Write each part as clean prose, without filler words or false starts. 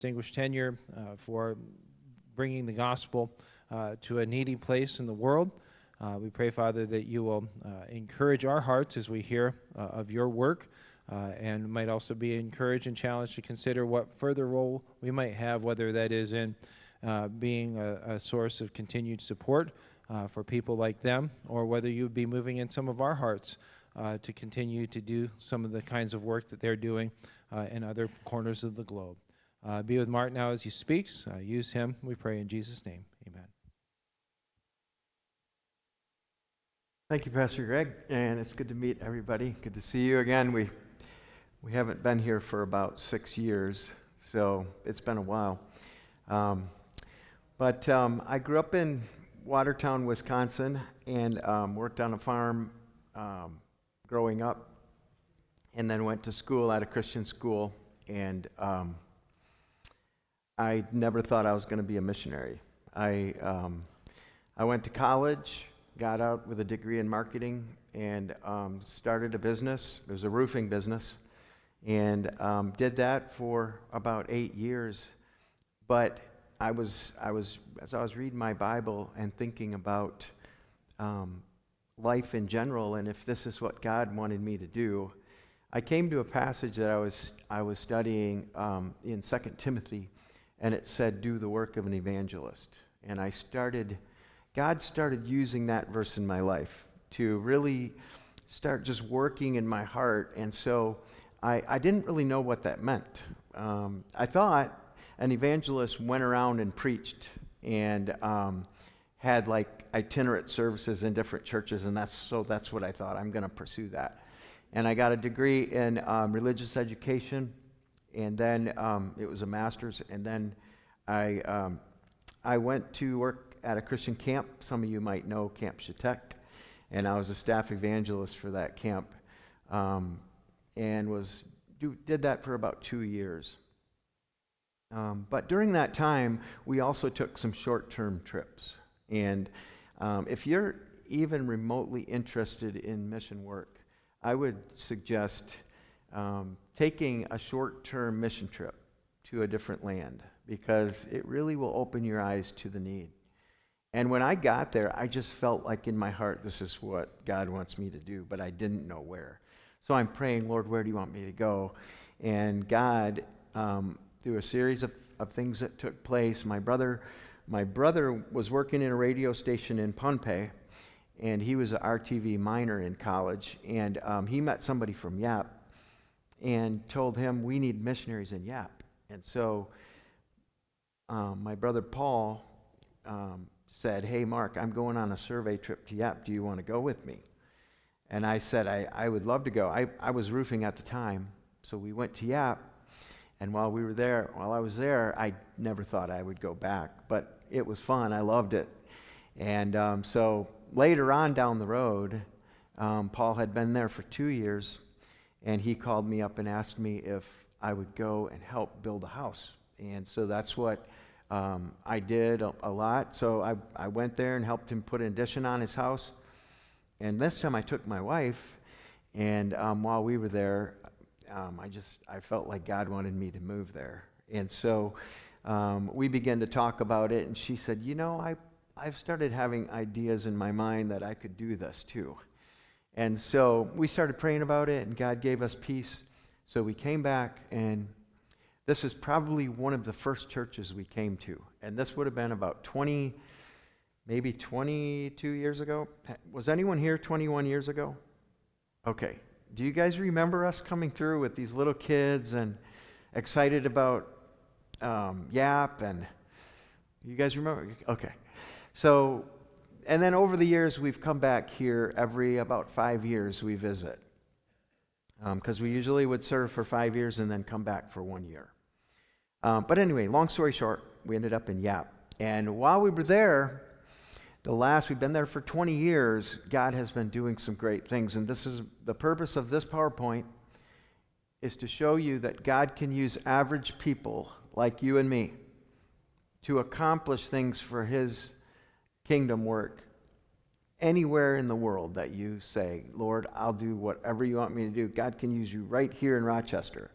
distinguished tenure for bringing the gospel to a needy place in the world. We pray, Father, that you will encourage our hearts as we hear of your work, and might also be encouraged and challenged to consider what further role we might have, whether that is in being a source of continued support for people like them, or whether you would be moving in some of our hearts to continue to do some of the kinds of work that they're doing in other corners of the globe. Be with Mark now as he speaks. Use him, we pray in Jesus' name. Amen. Thank you, Pastor Greg, and it's good to meet everybody. Good to see you again. We haven't been here for about 6 years, so it's been a while. But I grew up in Watertown, Wisconsin, and worked on a farm growing up, and then went to school at a Christian school, and I never thought I was going to be a missionary. I went to college, got out with a degree in marketing, and started a business. It was a roofing business, and did that for about 8 years. But as I was reading my Bible and thinking about life in general, and if this is what God wanted me to do, I came to a passage that I was studying in 2 Timothy, and it said, "Do the work of an evangelist." And God started using that verse in my life to really start just working in my heart. And so I didn't really know what that meant. I thought an evangelist went around and preached and had like itinerant services in different churches, and that's what I thought. I'm going to pursue that. And I got a degree in religious education, and then it was a master's, and then I went to work at a Christian camp. Some of you might know Camp Shatek, and I was a staff evangelist for that camp, and did that for about 2 years. But during that time, we also took some short-term trips. And if you're even remotely interested in mission work, I would suggest taking a short-term mission trip to a different land, because it really will open your eyes to the need. And when I got there, I just felt like in my heart, this is what God wants me to do, but I didn't know where. So I'm praying, Lord, where do you want me to go? And God, through a series of things that took place, my brother was working in a radio station in Pohnpei, and he was an RTV minor in college, and he met somebody from Yap and told him, we need missionaries in Yap. And so my brother Paul said, hey, Mark, I'm going on a survey trip to Yap. Do you want to go with me? And I said, I would love to go. I was roofing at the time, so we went to Yap. And while I was there, I never thought I would go back. But it was fun. I loved it. And so later on down the road, Paul had been there for 2 years, and he called me up and asked me if I would go and help build a house. And so that's what I did a lot. So I went there and helped him put an addition on his house. And this time I took my wife, and while we were there, I felt like God wanted me to move there. And so we began to talk about it, and she said, I've started having ideas in my mind that I could do this too. And so we started praying about it, and God gave us peace. So we came back, and this is probably one of the first churches we came to. And this would have been about maybe 22 years ago. Was anyone here 21 years ago? Okay. Do you guys remember us coming through with these little kids and excited about Yap? And you guys remember? Okay. So, and then over the years, we've come back here every about 5 years we visit. Because we usually would serve for 5 years and then come back for 1 year. But anyway, long story short, we ended up in Yap. And while we were there, we've been there for 20 years, God has been doing some great things. And this is the purpose of this PowerPoint, is to show you that God can use average people like you and me to accomplish things for His kingdom work anywhere in the world that you say, Lord, I'll do whatever you want me to do. God can use you right here in Rochester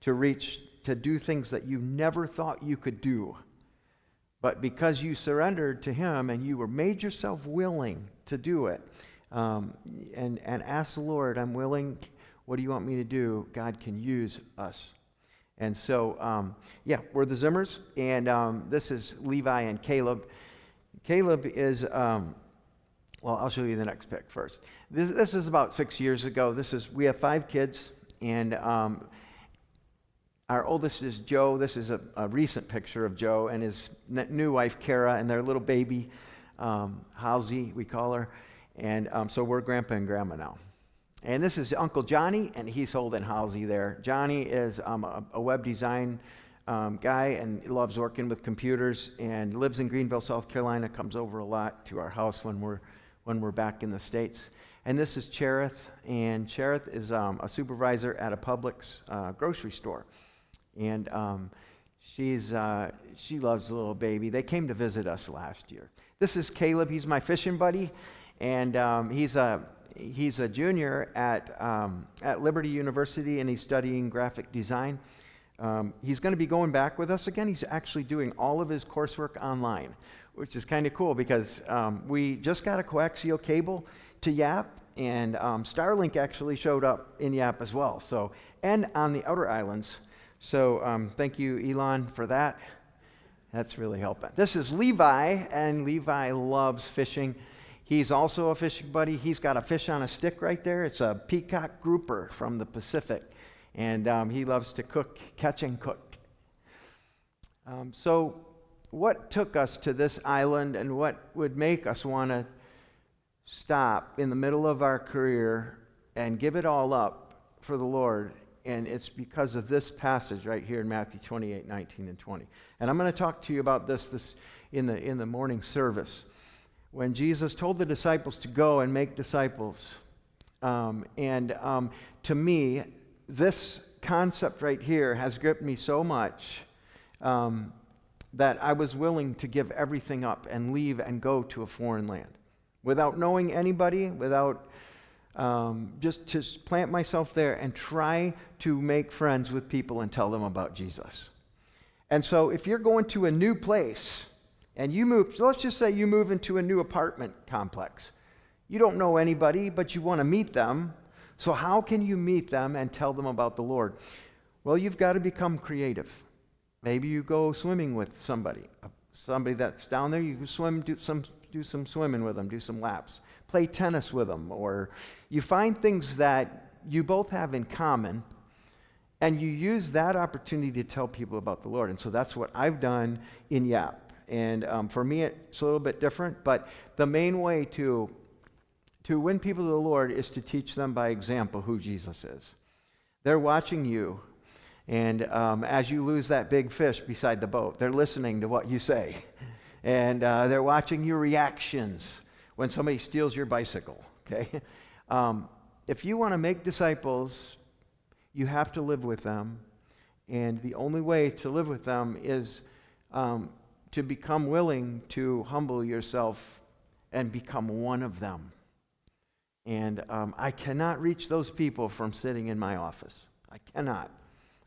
to do things that you never thought you could do. But because you surrendered to Him and you were made yourself willing to do it, and ask the Lord, I'm willing, what do you want me to do? God can use us. And so, we're the Zimmers, and this is Levi and Caleb. Caleb is, I'll show you the next pic first. This is about 6 years ago. We have 5 kids, and our oldest is Joe. This is a recent picture of Joe and his new wife, Kara, and their little baby, Halsey, we call her. And so we're Grandpa and Grandma now. And this is Uncle Johnny, and he's holding Halsey there. Johnny is a web design guy and loves working with computers and lives in Greenville, South Carolina, comes over a lot to our house when we're back in the States. And this is Cherith, and Cherith is a supervisor at a Publix grocery store. And she loves the little baby. They came to visit us last year. This is Caleb. He's my fishing buddy, and he's a junior at Liberty University, and he's studying graphic design. He's going to be going back with us again. He's actually doing all of his coursework online, which is kind of cool because we just got a coaxial cable to Yap, and Starlink actually showed up in Yap as well. So, and on the outer islands. So thank you, Elon, for that. That's really helping. This is Levi, and Levi loves fishing. He's also a fishing buddy. He's got a fish on a stick right there. It's a peacock grouper from the Pacific, and he loves to catch and cook. So what took us to this island, and what would make us want to stop in the middle of our career and give it all up for the Lord? And it's because of this passage right here in Matthew 28, 19, and 20. And I'm going to talk to you about this in the morning service. When Jesus told the disciples to go and make disciples. To me, this concept right here has gripped me so much that I was willing to give everything up and leave and go to a foreign land. Without knowing anybody, without just to plant myself there and try to make friends with people and tell them about Jesus. And so if you're going to a new place and you move, so let's just say you move into a new apartment complex. You don't know anybody, but you want to meet them. So how can you meet them and tell them about the Lord? Well, you've got to become creative. Maybe you go swimming with somebody that's down there. You swim, do some swimming with them, do some laps. Play tennis with them, or you find things that you both have in common, and you use that opportunity to tell people about the Lord. And so that's what I've done in Yap. And for me, it's a little bit different, but the main way to win people to the Lord is to teach them by example who Jesus is. They're watching you, and as you lose that big fish beside the boat, they're listening to what you say, and they're watching your reactions when somebody steals your bicycle, okay? If you want to make disciples, you have to live with them, and the only way to live with them is to become willing to humble yourself and become one of them. And I cannot reach those people from sitting in my office. I cannot.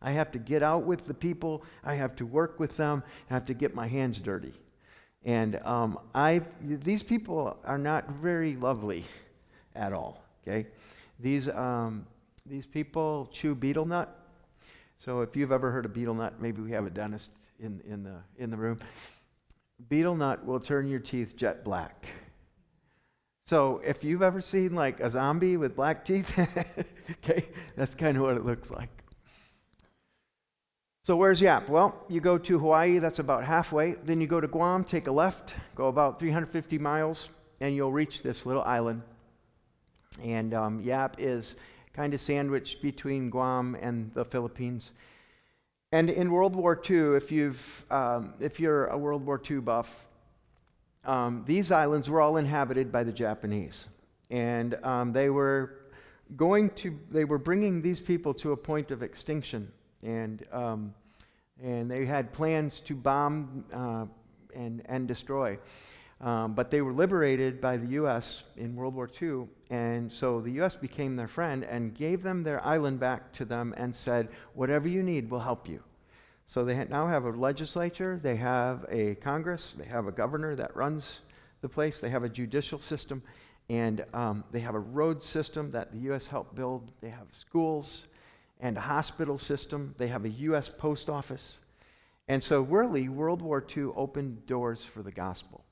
I have to get out with the people. I have to work with them. I have to get my hands dirty. And these people are not very lovely at all. Okay, these people chew betel nut. So if you've ever heard of betel nut, maybe we have a dentist in the room. Betel nut will turn your teeth jet black. So if you've ever seen like a zombie with black teeth, okay, that's kind of what it looks like. So where's Yap? Well, you go to Hawaii, that's about halfway. Then you go to Guam, take a left, go about 350 miles, and you'll reach this little island. And Yap is kind of sandwiched between Guam and the Philippines. And in World War II, if you're a World War II buff, these islands were all inhabited by the Japanese. And they were bringing these people to a point of extinction. And they had plans to bomb and destroy. But they were liberated by the U.S. in World War II, and so the U.S. became their friend and gave them their island back to them and said, whatever you need, we'll help you. So they now have a legislature, they have a Congress, they have a governor that runs the place, they have a judicial system, and they have a road system that the U.S. helped build. They have schools and a hospital system. They have a U.S. post office. And so really, World War II opened doors for the gospel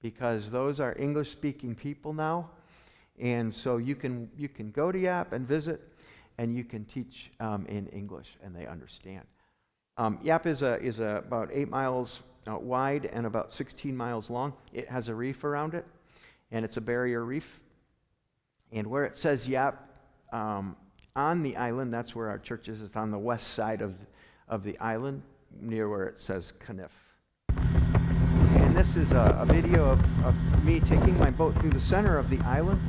because those are English-speaking people now. And so you can go to Yap and visit, and you can teach in English, and they understand. Yap is about 8 miles wide and about 16 miles long. It has a reef around it, and it's a barrier reef. And where it says Yap on the island, that's where our church is. It's on the west side of the island, near where it says Kniff. And this is a video of me taking my boat through the center of the island.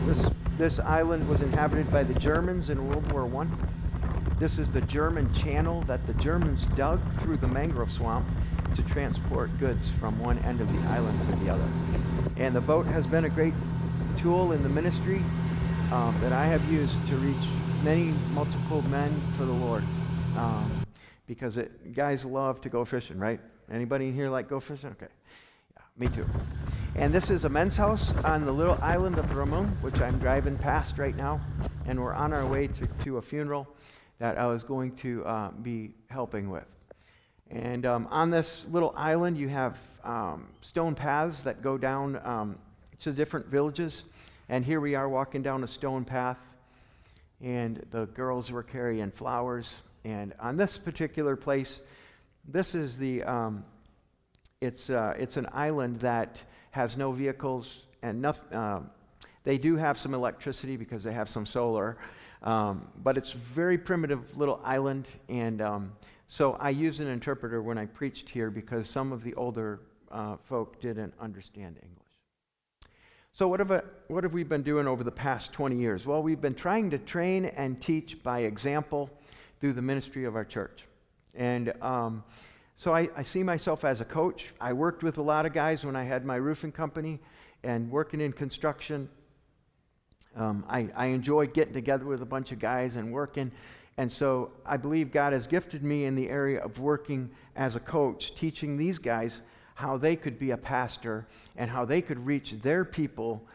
This island was inhabited by the Germans in World War I. This is the German channel that the Germans dug through the mangrove swamp to transport goods from one end of the island to the other. And the boat has been a great tool in the ministry that I have used to reach many multiple men for the Lord. Because guys love to go fishing, right? Anybody in here like go fishing? Okay. Yeah, me too. And this is a men's house on the little island of Ramon, which I'm driving past right now. And we're on our way to a funeral that I was going to be helping with. And on this little island, you have stone paths that go down to different villages. And here we are walking down a stone path, and the girls were carrying flowers. And on this particular place, this is it's an island that has no vehicles and nothing. They do have some electricity because they have some solar, but it's a very primitive little island. And so I used an interpreter when I preached here because some of the older folk didn't understand English. So what have we been doing over the past 20 years? Well, we've been trying to train and teach by example through the ministry of our church. And so I see myself as a coach. I worked with a lot of guys when I had my roofing company and working in construction. I enjoy getting together with a bunch of guys and working. And so I believe God has gifted me in the area of working as a coach, teaching these guys how they could be a pastor and how they could reach their people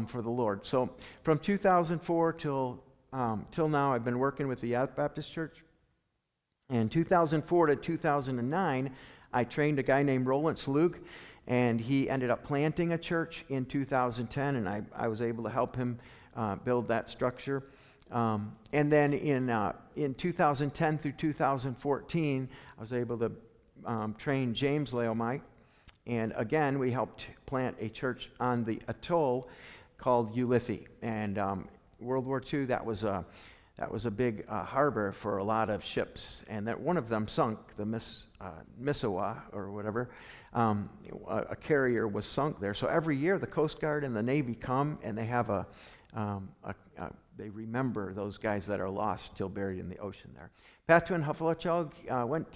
for the Lord. So from 2004 till now, I've been working with the Baptist Church. In 2004 to 2009, I trained a guy named Roland Slug, and he ended up planting a church in 2010, and I was able to help him build that structure. And then in 2010 through 2014, I was able to train James Leomite, and again, we helped plant a church on the atoll called Ulithi. And World War II, that was a big harbor for a lot of ships, and that one of them sunk, the Missawa or whatever. A carrier was sunk there. So every year, the Coast Guard and the Navy come, and they have they remember those guys that are lost, still buried in the ocean there. Patwin Hafalachog went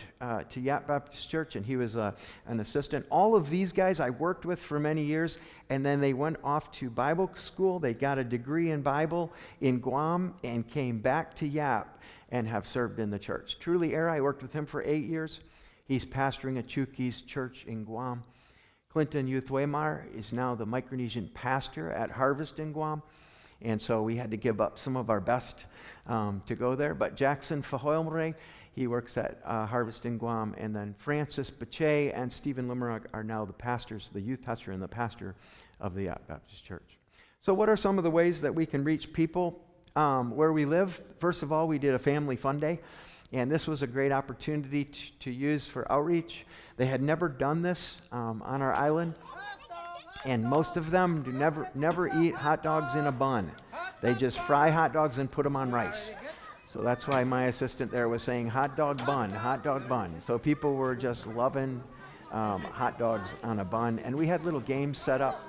to Yap Baptist Church, and he was an assistant. All of these guys I worked with for many years, and then they went off to Bible school. They got a degree in Bible in Guam and came back to Yap and have served in the church. Truly Era, I worked with him for 8 years. He's pastoring a Chuukese church in Guam. Clinton Youthwemar is now the Micronesian pastor at Harvest in Guam. And so we had to give up some of our best to go there. But Jackson Fahoilmre, he works at Harvest in Guam. And then Francis Bache and Stephen Limerog are now the pastors, the youth pastor and the pastor of the Baptist Church. So what are some of the ways that we can reach people where we live? First of all, we did a family fun day. And this was a great opportunity to use for outreach. They had never done this on our island. And most of them do never eat hot dogs in a bun. They just fry hot dogs and put them on rice. So that's why my assistant there was saying hot dog bun, hot dog bun. So people were just loving hot dogs on a bun. And we had little games set up.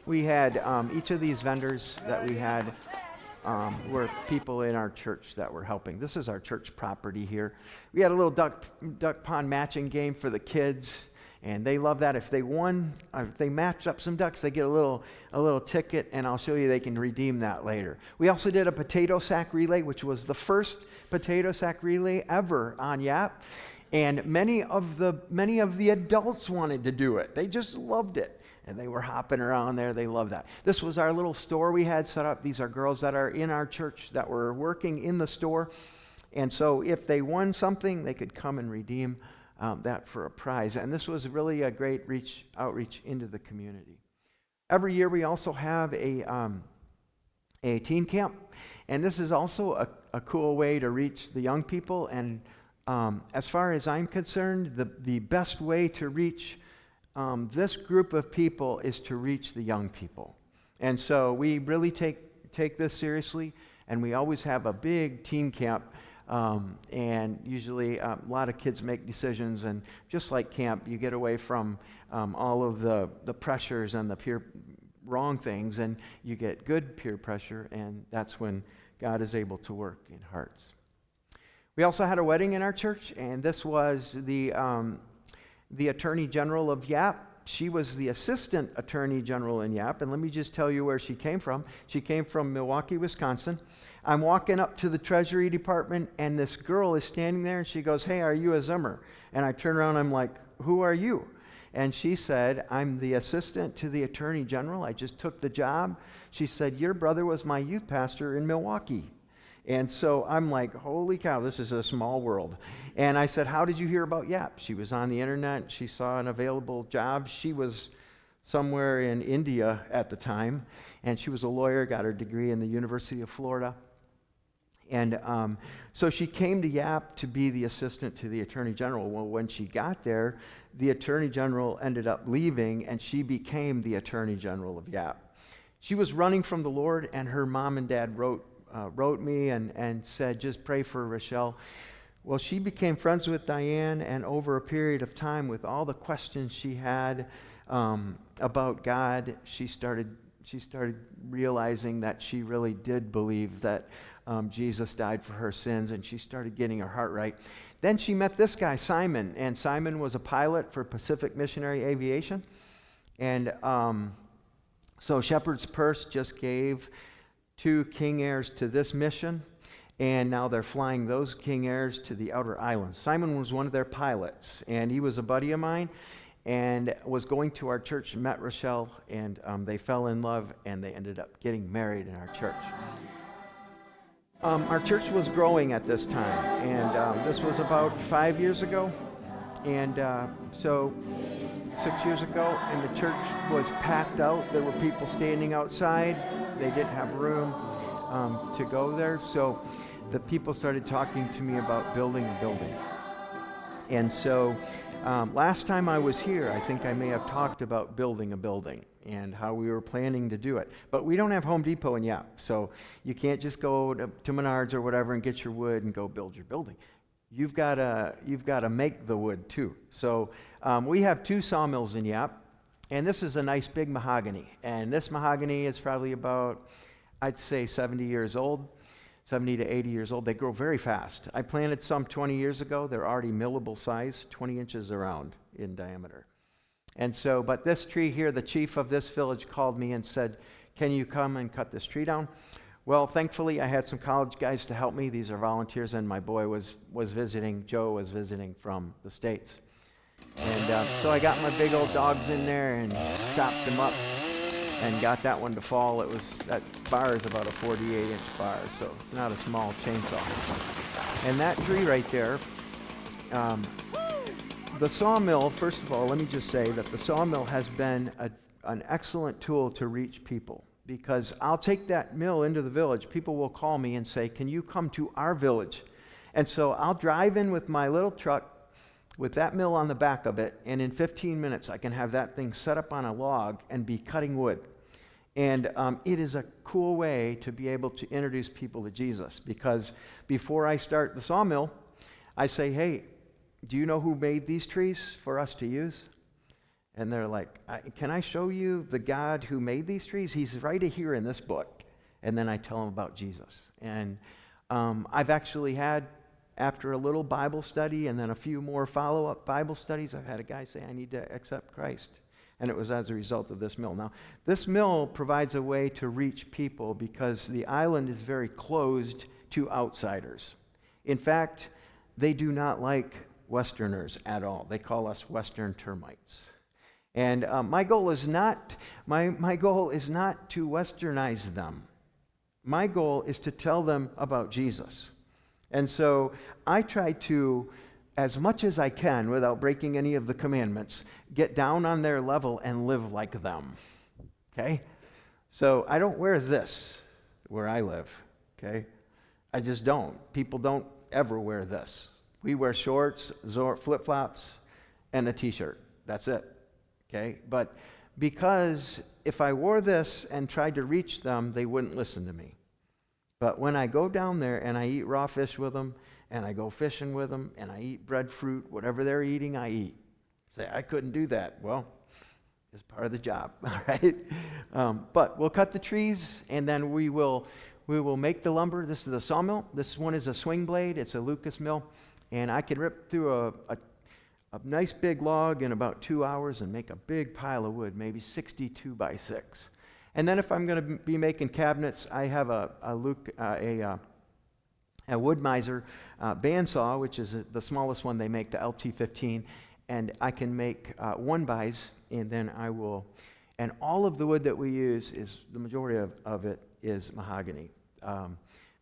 We had each of these vendors that we had were people in our church that were helping. This is our church property here. We had a little duck pond matching game for the kids. And they love that. If they won, if they matched up some ducks, they get a little ticket, and I'll show you they can redeem that later. We also did a potato sack relay, which was the first potato sack relay ever on Yap. And many of the adults wanted to do it. They just loved it. And they were hopping around there. They loved that. This was our little store we had set up. These are girls that are in our church that were working in the store. And so if they won something, they could come and redeem that for a prize. And this was really a great outreach into the community. Every year we also have a teen camp. And this is also a cool way to reach the young people. And as far as I'm concerned, the best way to reach this group of people is to reach the young people. And so we really take this seriously, and we always have a big teen camp, and usually a lot of kids make decisions, and just like camp, you get away from all of the pressures and the peer wrong things, and you get good peer pressure, and that's when God is able to work in hearts. We also had a wedding in our church, and this was the Attorney General of Yap. She was the Assistant Attorney General in Yap, and let me just tell you where she came from. She came from Milwaukee, Wisconsin. I'm walking up to the Treasury Department, and this girl is standing there, and she goes, "Hey, are you a Zimmer?" And I turn around, I'm like, "Who are you?" And she said, "I'm the Assistant to the Attorney General. I just took the job." She said, "Your brother was my youth pastor in Milwaukee." And so I'm like, holy cow, this is a small world. And I said, "How did you hear about Yap?" She was on the internet. She saw an available job. She was somewhere in India at the time, and she was a lawyer, got her degree in the University of Florida. And so she came to Yap to be the assistant to the Attorney General. Well, when she got there, the Attorney General ended up leaving, and she became the Attorney General of Yap. She was running from the Lord, and her mom and dad wrote me and said, "Just pray for Rochelle." Well, she became friends with Diane, and over a period of time, with all the questions she had about God, she started realizing that she really did believe that Jesus died for her sins, and she started getting her heart right. Then she met this guy, Simon, and Simon was a pilot for Pacific Missionary Aviation. And so Shepherd's Purse just gave 2 King Airs to this mission, and now they're flying those King Airs to the outer islands. Simon was one of their pilots, and he was a buddy of mine, and was going to our church, met Rochelle, and they fell in love, and they ended up getting married in our church. Our church was growing at this time, and this was about 5 years ago, and so 6 years ago, and the church was packed out. There were people standing outside. They didn't have room to go there, so the people started talking to me about building a building. And so last time I was here, I think I may have talked about building a building and how we were planning to do it. But we don't have Home Depot in Yap, so you can't just go to Menards or whatever and get your wood and go build your building. You've got to make the wood too. So we have 2 sawmills in Yap, and this is a nice big mahogany. And this mahogany is probably about, I'd say, 70 years old, 70 to 80 years old. They grow very fast. I planted some 20 years ago. They're already millable size, 20 inches around in diameter. And so, but this tree here, the chief of this village called me and said, "Can you come and cut this tree down?" Well, thankfully, I had some college guys to help me. These are volunteers, and my boy was visiting. Joe was visiting from the States. And so I got my big old dogs in there and chopped them up and got that one to fall. That bar is about a 48-inch bar, so it's not a small chainsaw. And that tree right there, the sawmill, first of all, let me just say that the sawmill has been an excellent tool to reach people, because I'll take that mill into the village. People will call me and say, "Can you come to our village?" And so I'll drive in with my little truck with that mill on the back of it, and in 15 minutes I can have that thing set up on a log and be cutting wood. And it is a cool way to be able to introduce people to Jesus, because before I start the sawmill, I say, "Hey, do you know who made these trees for us to use?" And they're like, "Can I show you the God who made these trees? He's right here in this book." And then I tell them about Jesus. And I've actually had after a little Bible study and then a few more follow-up Bible studies, I've had a guy say, I need to accept Christ. And it was as a result of this mill. Now, this mill provides a way to reach people because the island is very closed to outsiders. In fact, they do not like Westerners at all. They call us Western termites. And my goal is not to Westernize them. My goal is to tell them about Jesus. And so I try to, as much as I can, without breaking any of the commandments, get down on their level and live like them. Okay? So I don't wear this where I live. Okay? I just don't. People don't ever wear this. We wear shorts, flip-flops, and a t-shirt. That's it. Okay? But because if I wore this and tried to reach them, they wouldn't listen to me. But when I go down there and I eat raw fish with them, and I go fishing with them, and I eat breadfruit, whatever they're eating, I eat. Say, I couldn't do that. Well, it's part of the job, all right? But we'll cut the trees, and then we will make the lumber. This is the sawmill. This one is a swing blade. It's a Lucas mill. And I can rip through a nice big log in about 2 hours and make a big pile of wood, maybe 62 by 6. And then if I'm going to be making cabinets, I have a wood miser bandsaw, which is the smallest one they make, the LT15, and I can make 1-bys, and then I will, and all of the wood that we use is, the majority of it is mahogany,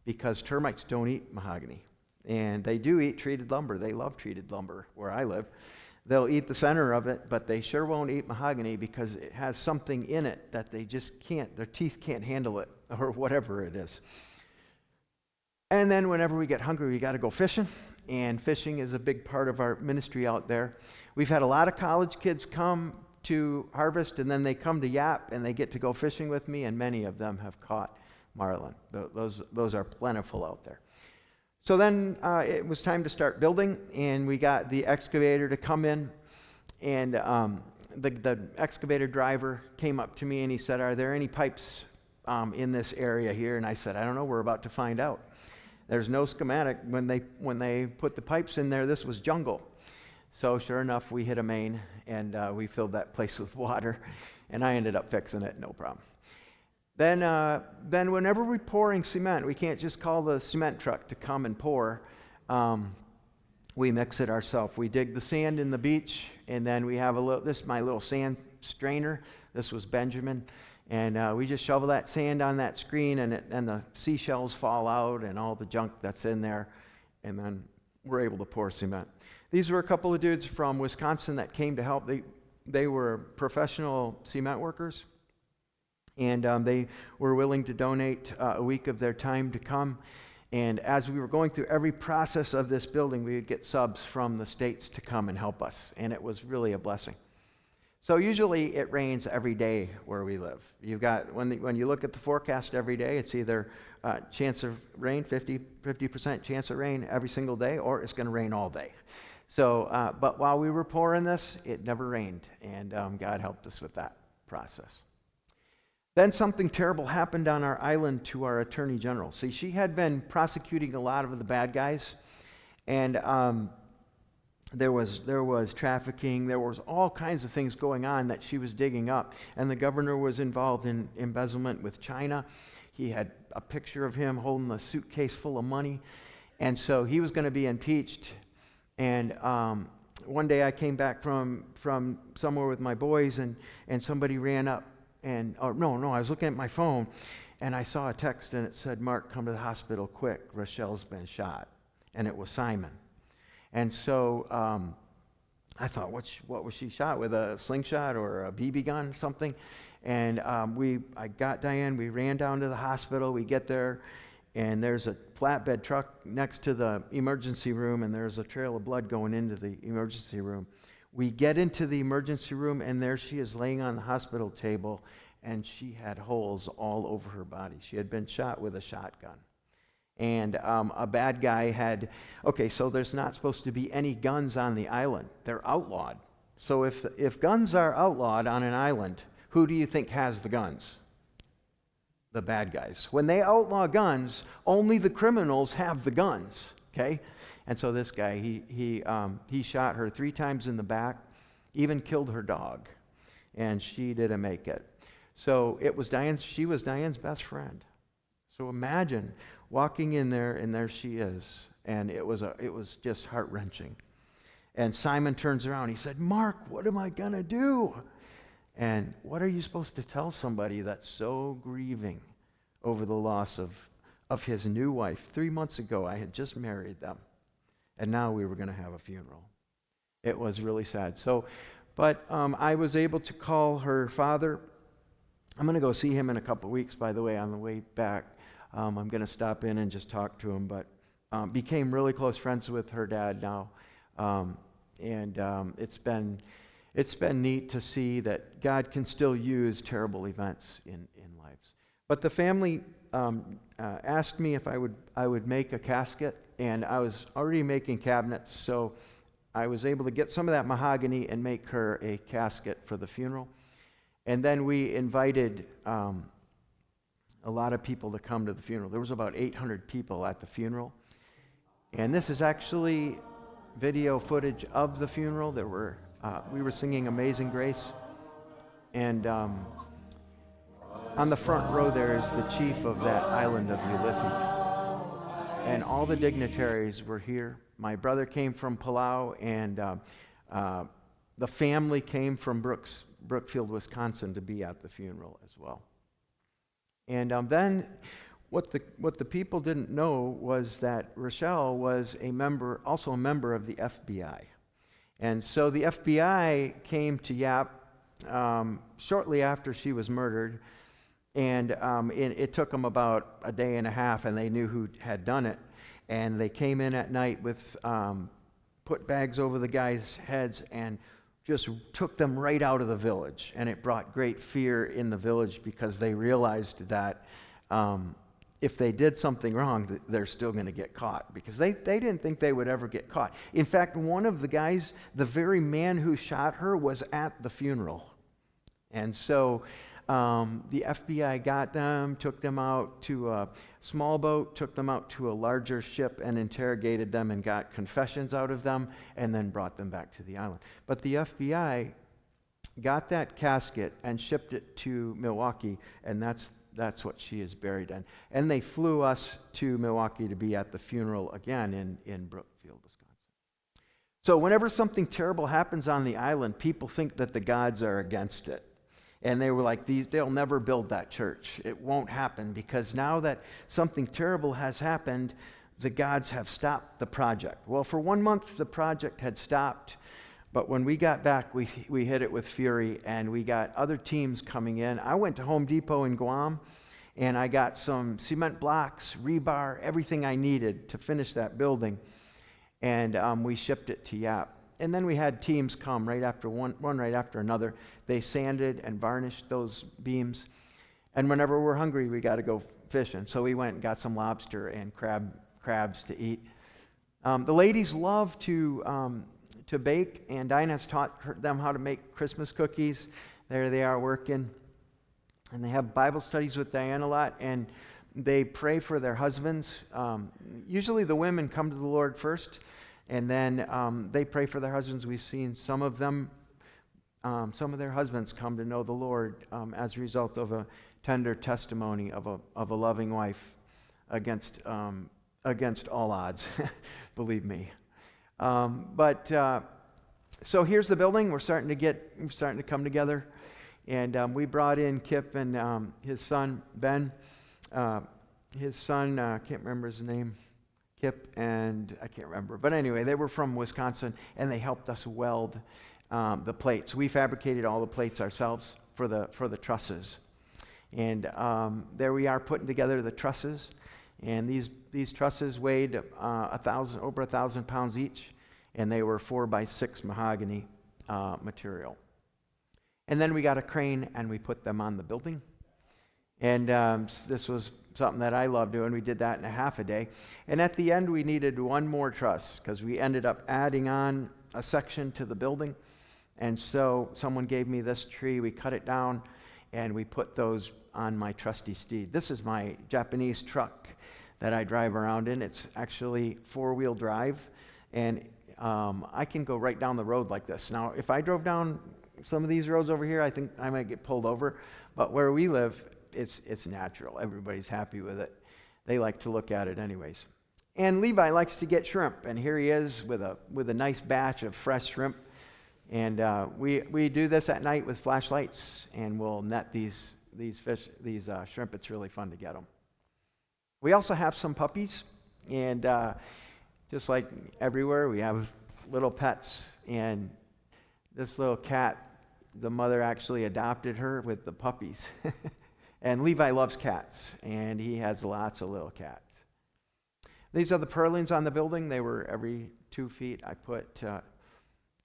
because termites don't eat mahogany, and they do eat treated lumber. They love treated lumber where I live. They'll eat the center of it, but they sure won't eat mahogany because it has something in it that they just can't, their teeth can't handle it, or whatever it is. And then whenever we get hungry, we got to go fishing, and fishing is a big part of our ministry out there. We've had a lot of college kids come to Harvest, and then they come to Yap, and they get to go fishing with me, and many of them have caught marlin. Those are plentiful out there. So then it was time to start building, and we got the excavator to come in, and the excavator driver came up to me, and he said, are there any pipes in this area here? And I said, I don't know, we're about to find out. There's no schematic. When they put the pipes in there, this was jungle. So sure enough, we hit a main, and we filled that place with water, and I ended up fixing it, no problem. Then whenever we're pouring cement, we can't just call the cement truck to come and pour. We mix it ourselves. We dig the sand in the beach, and then we have this is my little sand strainer. This was Benjamin. And we just shovel that sand on that screen, and the seashells fall out and all the junk that's in there, and then we're able to pour cement. These were a couple of dudes from Wisconsin that came to help. They were professional cement workers, and they were willing to donate a week of their time to come. And as we were going through every process of this building, we would get subs from the states to come and help us, and it was really a blessing. So usually it rains every day where we live. You've got, when you look at the forecast every day, it's either chance of rain, 50% chance of rain every single day, or it's going to rain all day. So, but while we were pouring this, it never rained, and God helped us with that process. Then something terrible happened on our island to our Attorney General. See, she had been prosecuting a lot of the bad guys, and there was trafficking, there was all kinds of things going on that she was digging up. And the governor was involved in embezzlement with China. He had a picture of him holding a suitcase full of money. And so he was going to be impeached. And one day I came back from somewhere with my boys, and somebody ran up. I was looking at my phone, and I saw a text, and it said, Mark, come to the hospital quick. Rochelle's been shot. And it was Simon. And so I thought, what was she shot with, a slingshot or a BB gun or something? And I got Diane, we ran down to the hospital, we get there, and there's a flatbed truck next to the emergency room, and there's a trail of blood going into the emergency room. We get into the emergency room, and there she is laying on the hospital table, and she had holes all over her body. She had been shot with a shotgun. And a bad guy so there's not supposed to be any guns on the island. They're outlawed. So if guns are outlawed on an island, who do you think has the guns? The bad guys. When they outlaw guns, only the criminals have the guns, okay? And so this guy, he shot her 3 times in the back, even killed her dog, and she didn't make it. So she was Diane's best friend. So imagine walking in there, and there she is, and it was just heart-wrenching. And Simon turns around. He said, "Mark, what am I gonna do?" And what are you supposed to tell somebody that's so grieving over the loss of his new wife? 3 months ago, I had just married them, and now we were going to have a funeral. It was really sad. But I was able to call her father. I'm going to go see him in a couple weeks, by the way, on the way back. I'm going to stop in and just talk to him, but became really close friends with her dad now. It's been neat to see that God can still use terrible events in lives. But the family asked me if I would make a casket, and I was already making cabinets, so I was able to get some of that mahogany and make her a casket for the funeral. And then we invited a lot of people to come to the funeral. There was about 800 people at the funeral. And this is actually video footage of the funeral. We were singing Amazing Grace. And on the front row there is the chief of that island of Ulithi. And all the dignitaries were here. My brother came from Palau, and the family came from Brookfield, Wisconsin, to be at the funeral as well. And then what the people didn't know was that Rochelle was also a member of the FBI. And so the FBI came to Yap shortly after she was murdered, and it took them about a day and a half, and they knew who had done it. And they came in at night with put bags over the guys' heads and just took them right out of the village. And it brought great fear in the village because they realized that if they did something wrong, they're still going to get caught, because they didn't think they would ever get caught. In fact, one of the guys, the very man who shot her, was at the funeral. And so the FBI got them, took them out to a small boat, took them out to a larger ship and interrogated them and got confessions out of them, and then brought them back to the island. But the FBI got that casket and shipped it to Milwaukee, and that's what she is buried in. And they flew us to Milwaukee to be at the funeral again in Brookfield, Wisconsin. So whenever something terrible happens on the island, people think that the gods are against it. And they were like, they'll never build that church. It won't happen, because now that something terrible has happened, the gods have stopped the project. Well, for 1 month, the project had stopped. But when we got back, we hit it with fury, and we got other teams coming in. I went to Home Depot in Guam, and I got some cement blocks, rebar, everything I needed to finish that building. And we shipped it to Yap. And then we had teams come right after one right after another. They sanded and varnished those beams. And whenever we're hungry, we got to go fishing. So we went and got some lobster and crabs to eat. The ladies love to bake, and Dinah's taught them how to make Christmas cookies. There they are working. And they have Bible studies with Diane a lot, and they pray for their husbands. Usually the women come to the Lord first, and then they pray for their husbands. We've seen some of their husbands come to know the Lord as a result of a tender testimony of a loving wife against all odds, believe me. So here's the building. We're starting to come together, and we brought in Kip and his son Ben. His son, I can't remember his name. Kip and I can't remember, but anyway, they were from Wisconsin, and they helped us weld the plates. We fabricated all the plates ourselves for the trusses, and there we are putting together the trusses. And these trusses weighed over 1,000 pounds each, and they were 4x6 mahogany material. And then we got a crane, and we put them on the building. And this was something that I love doing. We did that in a half a day. And at the end, we needed one more truss, because we ended up adding on a section to the building. And so someone gave me this tree. We cut it down, and we put those on my trusty steed. This is my Japanese truck that I drive around in. It's actually four-wheel drive, and I can go right down the road like this. Now, if I drove down some of these roads over here, I think I might get pulled over, but where we live, it's natural. Everybody's happy with it. They like to look at it anyways. And Levi likes to get shrimp, and here he is with a nice batch of fresh shrimp. And we do this at night with flashlights, and we'll net these shrimp. It's really fun to get them. We also have some puppies, and just like everywhere, we have little pets. And this little cat, the mother actually adopted her with the puppies. And Levi loves cats, and he has lots of little cats. These are the purlins on the building. They were every 2 feet. I put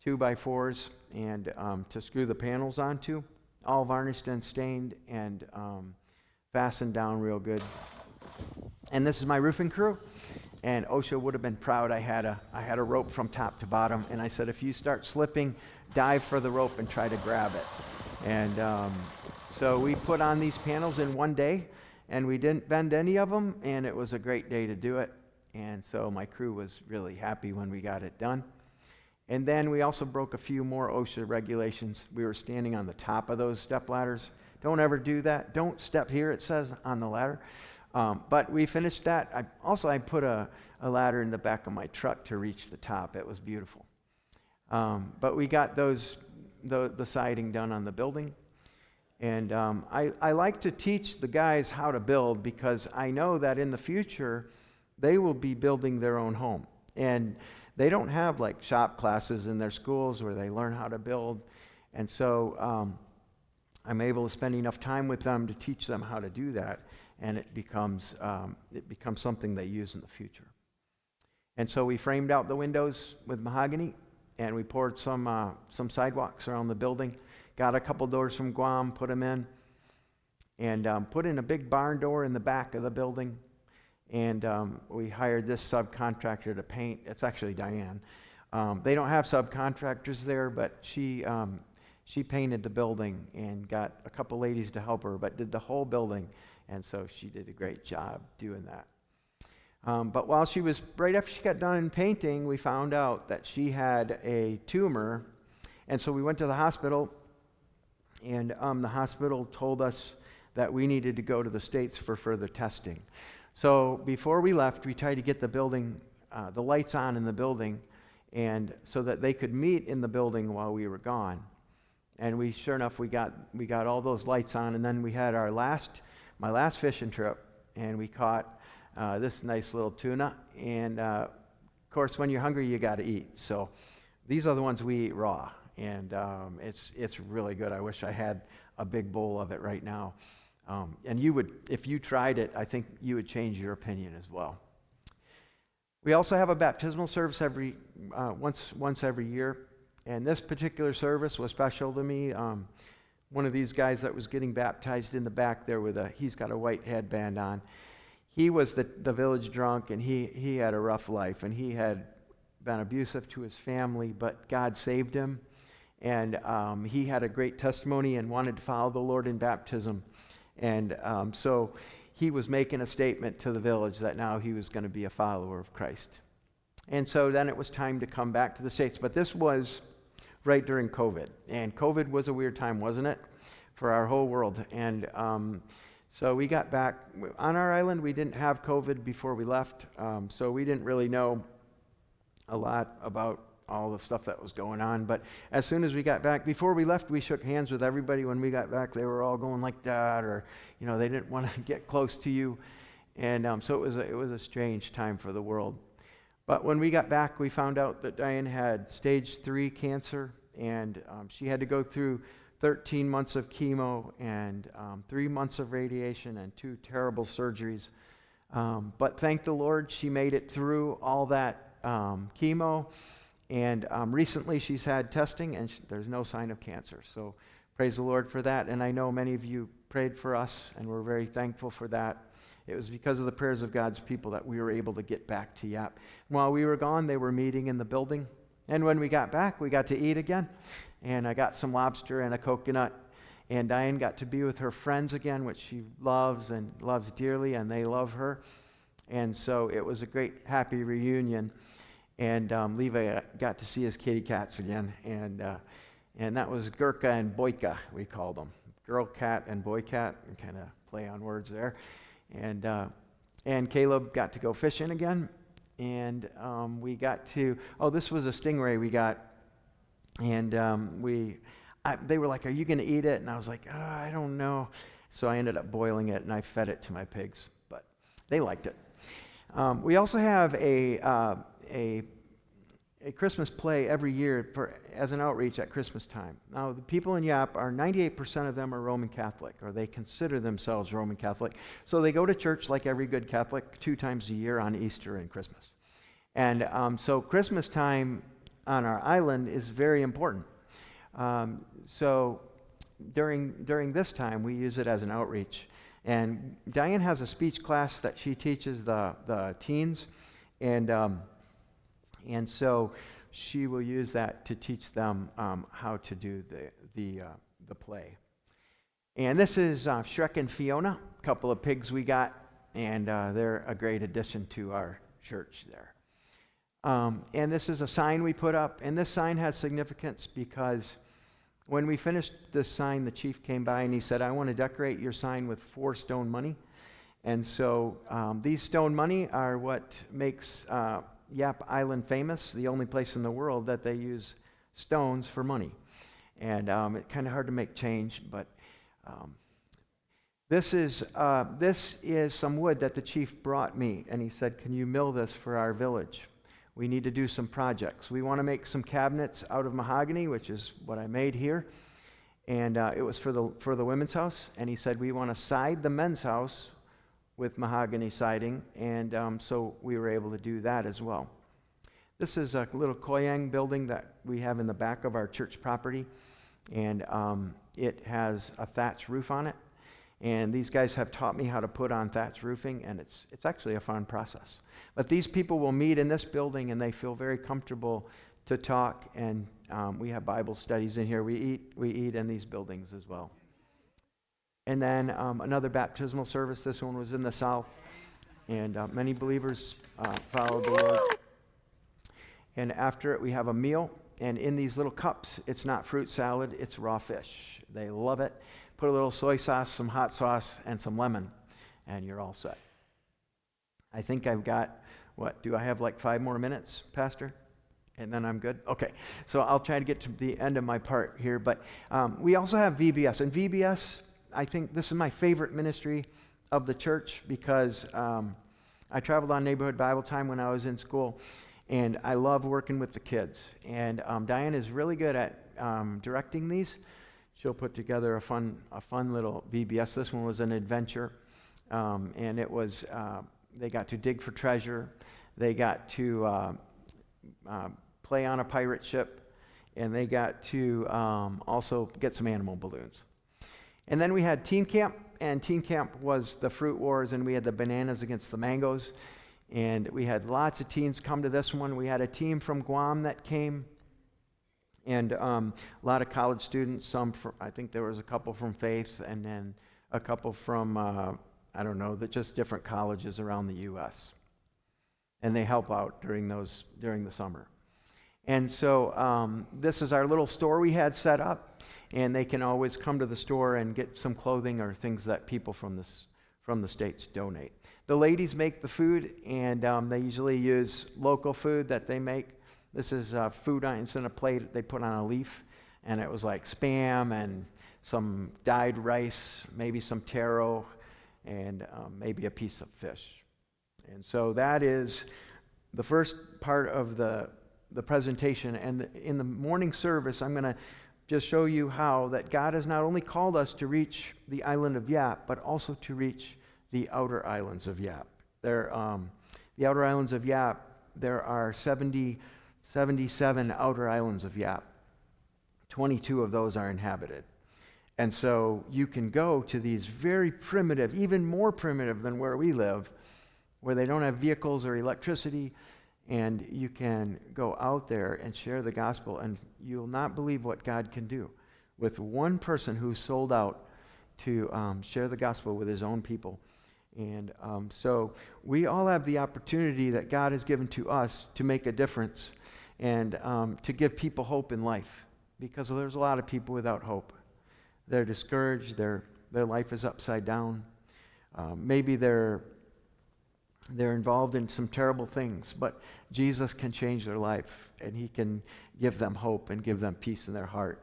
2x4s and to screw the panels onto, all varnished and stained and fastened down real good. And this is my roofing crew. And OSHA would have been proud. I had a rope from top to bottom, and I said, if you start slipping, dive for the rope and try to grab it. And so we put on these panels in one day, and we didn't bend any of them, and it was a great day to do it. And so my crew was really happy when we got it done. And then we also broke a few more OSHA regulations. We were standing on the top of those step ladders. Don't ever do that. Don't step here, it says on the ladder. But we finished that. I put a ladder in the back of my truck to reach the top. It was beautiful. But we got the siding done on the building. And I like to teach the guys how to build, because I know that in the future they will be building their own home. And they don't have like shop classes in their schools where they learn how to build. And so I'm able to spend enough time with them to teach them how to do that. And it becomes something they use in the future. And so we framed out the windows with mahogany, and we poured some sidewalks around the building. Got a couple doors from Guam, put them in, and put in a big barn door in the back of the building. And we hired this subcontractor to paint. It's actually Diane. They don't have subcontractors there, but she painted the building and got a couple ladies to help her, but did the whole building. And so she did a great job doing that. But while right after she got done painting, we found out that she had a tumor. And so we went to the hospital, and the hospital told us that we needed to go to the States for further testing. So before we left, we tried to get the building, the lights on in the building, and so that they could meet in the building while we were gone. And sure enough, we got all those lights on, and then we had my last fishing trip, and we caught this nice little tuna. And of course, when you're hungry, you got to eat. So these are the ones we eat raw, and it's really good. I wish I had a big bowl of it right now. And you would, if you tried it, I think you would change your opinion as well. We also have a baptismal service once every year, and this particular service was special to me. One of these guys that was getting baptized in the back there he's got a white headband on. He was the village drunk, and he had a rough life, and he had been abusive to his family, but God saved him, and he had a great testimony and wanted to follow the Lord in baptism. And so he was making a statement to the village that now he was going to be a follower of Christ. And so then it was time to come back to the States. But this was right during COVID. And COVID was a weird time, wasn't it, for our whole world? And so we got back. On our island, we didn't have COVID before we left. So we didn't really know a lot about all the stuff that was going on. But as soon as we got back, before we left, we shook hands with everybody. When we got back, they were all going like that, or they didn't want to get close to you. And so it was a strange time for the world. But when we got back, we found out that Diane had stage 3 cancer, and she had to go through 13 months of chemo and 3 months of radiation and 2 terrible surgeries. But thank the Lord, she made it through all that chemo. And recently she's had testing, and there's no sign of cancer. So praise the Lord for that. And I know many of you prayed for us, and we're very thankful for that. It was because of the prayers of God's people that we were able to get back to Yap. While we were gone, they were meeting in the building. And when we got back, we got to eat again. And I got some lobster and a coconut. And Diane got to be with her friends again, which she loves and loves dearly, and they love her. And so it was a great, happy reunion. And Levi got to see his kitty cats again. And that was Gurka and Boyka, we called them. Girl cat and boy cat, kind of play on words there. And Caleb got to go fishing again. And we got to, this was a stingray we got. And they were like, "Are you going to eat it?" And I was like, "I don't know." So I ended up boiling it, and I fed it to my pigs. But they liked it. We also have a Christmas play every year as an outreach at Christmas time. Now, the people in Yap, 98% of them are Roman Catholic, or they consider themselves Roman Catholic. So they go to church like every good Catholic 2 times a year on Easter and Christmas. And so Christmas time on our island is very important. So during this time, we use it as an outreach. And Diane has a speech class that she teaches the teens, and so she will use that to teach them how to do the play. And this is Shrek and Fiona, a couple of pigs we got, and they're a great addition to our church there. And this is a sign we put up, and this sign has significance because when we finished this sign, the chief came by and he said, "I want to decorate your sign with 4 stone money." And so these stone money are what makes Yap Island famous, the only place in the world that they use stones for money. And it's kind of hard to make change, but this is some wood that the chief brought me, and he said, "Can you mill this for our village? We need to do some projects. We want to make some cabinets out of mahogany," which is what I made here. And it was for the women's house. And he said, "We want to side the men's house with mahogany siding." And so we were able to do that as well. This is a little koyang building that we have in the back of our church property. And it has a thatch roof on it. And these guys have taught me how to put on thatch roofing, and it's actually a fun process. But these people will meet in this building, and they feel very comfortable to talk, and we have Bible studies in here. We eat in these buildings as well. And then another baptismal service. This one was in the south, and many believers followed the Lord. And after it, we have a meal, and in these little cups, it's not fruit salad, it's raw fish. They love it. Put a little soy sauce, some hot sauce, and some lemon, and you're all set. I think I've got, do I have like 5 more minutes, Pastor? And then I'm good? Okay, so I'll try to get to the end of my part here, but we also have VBS. And VBS, I think this is my favorite ministry of the church because I traveled on neighborhood Bible time when I was in school, and I love working with the kids. And Diane is really good at directing these. She'll put together a fun little VBS. This one was an adventure, and it was they got to dig for treasure, they got to play on a pirate ship, and they got to also get some animal balloons. And then we had teen camp, and teen camp was the fruit wars, and we had the bananas against the mangoes, and we had lots of teens come to this one. We had a team from Guam that came. And a lot of college students, I think there was a couple from Faith, and then a couple from, just different colleges around the U.S. And they help out during the summer. And so this is our little store we had set up, and they can always come to the store and get some clothing or things that people from the States donate. The ladies make the food, and they usually use local food that they make. This is food it's in a plate they put on a leaf, and it was like Spam and some dyed rice, maybe some taro, and maybe a piece of fish. And so that is the first part of the presentation. And in the morning service, I'm going to just show you how that God has not only called us to reach the island of Yap, but also to reach the outer islands of Yap. The outer islands of Yap, there are 77 outer islands of Yap. 22 of those are inhabited. And so you can go to these very primitive, even more primitive than where we live, where they don't have vehicles or electricity, and you can go out there and share the gospel, and you'll not believe what God can do with one person who sold out to share the gospel with his own people. And so we all have the opportunity that God has given to us to make a difference and to give people hope in life, because there's a lot of people without hope. They're discouraged. Their life is upside down. Maybe they're involved in some terrible things, but Jesus can change their life, and he can give them hope and give them peace in their heart.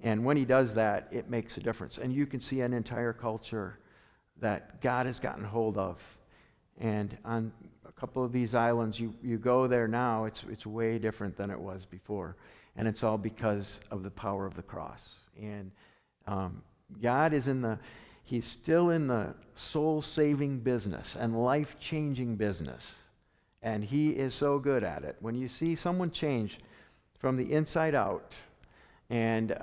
And when he does that, it makes a difference. And you can see an entire culture that God has gotten hold of. And on a couple of these islands, you go there now, it's way different than it was before. And it's all because of the power of the cross. And God is he's still in the soul-saving business and life-changing business. And he is so good at it. When you see someone change from the inside out and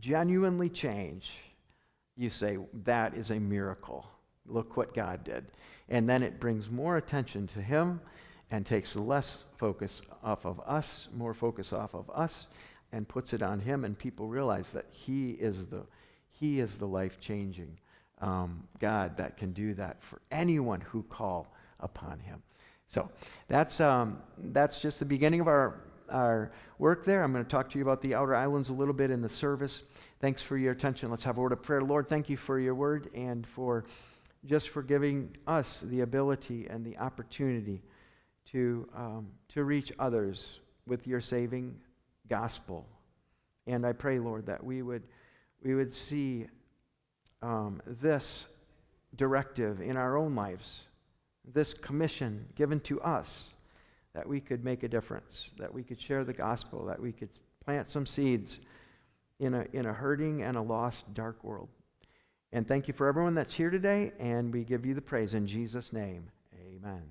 genuinely change, you say, that is a miracle. Look what God did. And then it brings more attention to him and takes less focus off of us, more focus off of us, and puts it on him, and people realize that he is the life-changing God that can do that for anyone who call upon him. So that's just the beginning of our work there. I'm going to talk to you about the outer islands a little bit in the service. Thanks for your attention. Let's have a word of prayer. Lord, thank you for your word and for giving us the ability and the opportunity to reach others with your saving gospel. And I pray, Lord, that we would see this directive in our own lives, this commission given to us, that we could make a difference, that we could share the gospel, that we could plant some seeds in a hurting and a lost, dark world. And thank you for everyone that's here today, and we give you the praise in Jesus' name. Amen.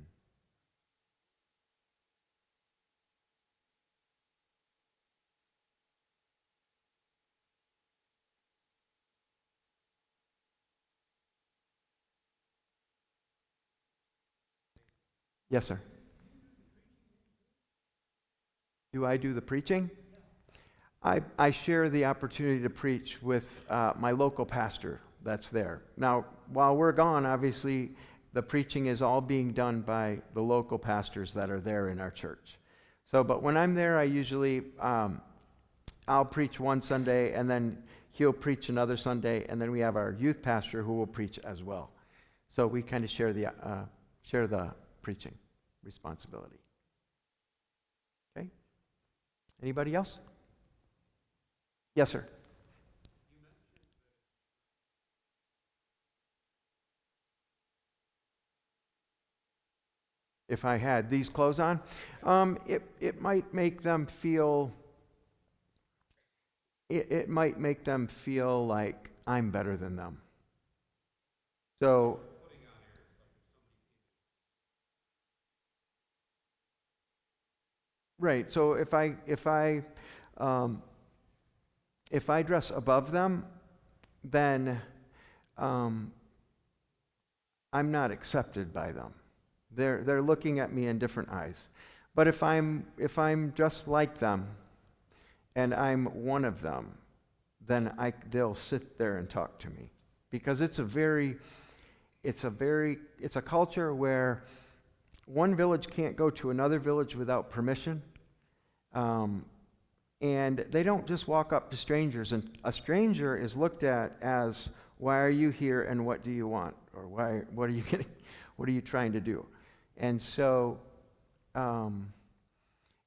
Yes, sir. Do I do the preaching? I share the opportunity to preach with my local pastor that's there. Now, while we're gone, obviously, the preaching is all being done by the local pastors that are there in our church. So, but when I'm there, I usually, I'll preach one Sunday, and then he'll preach another Sunday, and then we have our youth pastor who will preach as well. So we kind of share the preaching responsibility. Okay? Anybody else? Yes, sir. If I had these clothes on, it might make them feel. It might make them feel like I'm better than them. So. Right. So if I dress above them, then I'm not accepted by them. They're looking at me in different eyes. But if I'm just like them, and I'm one of them, then they'll sit there and talk to me, because it's a culture where one village can't go to another village without permission. And they don't just walk up to strangers, and a stranger is looked at as, why are you here and what do you want? Or what are you trying to do? And so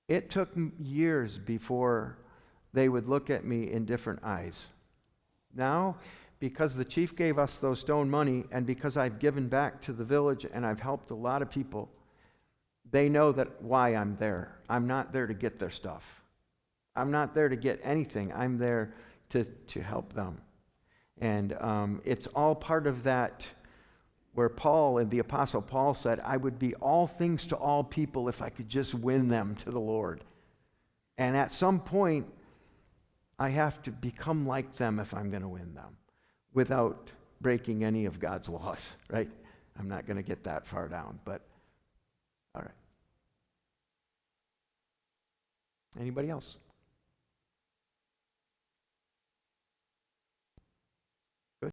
it took years before they would look at me in different eyes. Now, because the chief gave us those stone money, and because I've given back to the village and I've helped a lot of people, they know that why I'm there. I'm not there to get their stuff. I'm not there to get anything. I'm there to help them. And it's all part of that, where Paul, and the Apostle Paul said, I would be all things to all people if I could just win them to the Lord. And at some point, I have to become like them if I'm going to win them, without breaking any of God's laws, right? I'm not going to get that far down, but all right. Anybody else?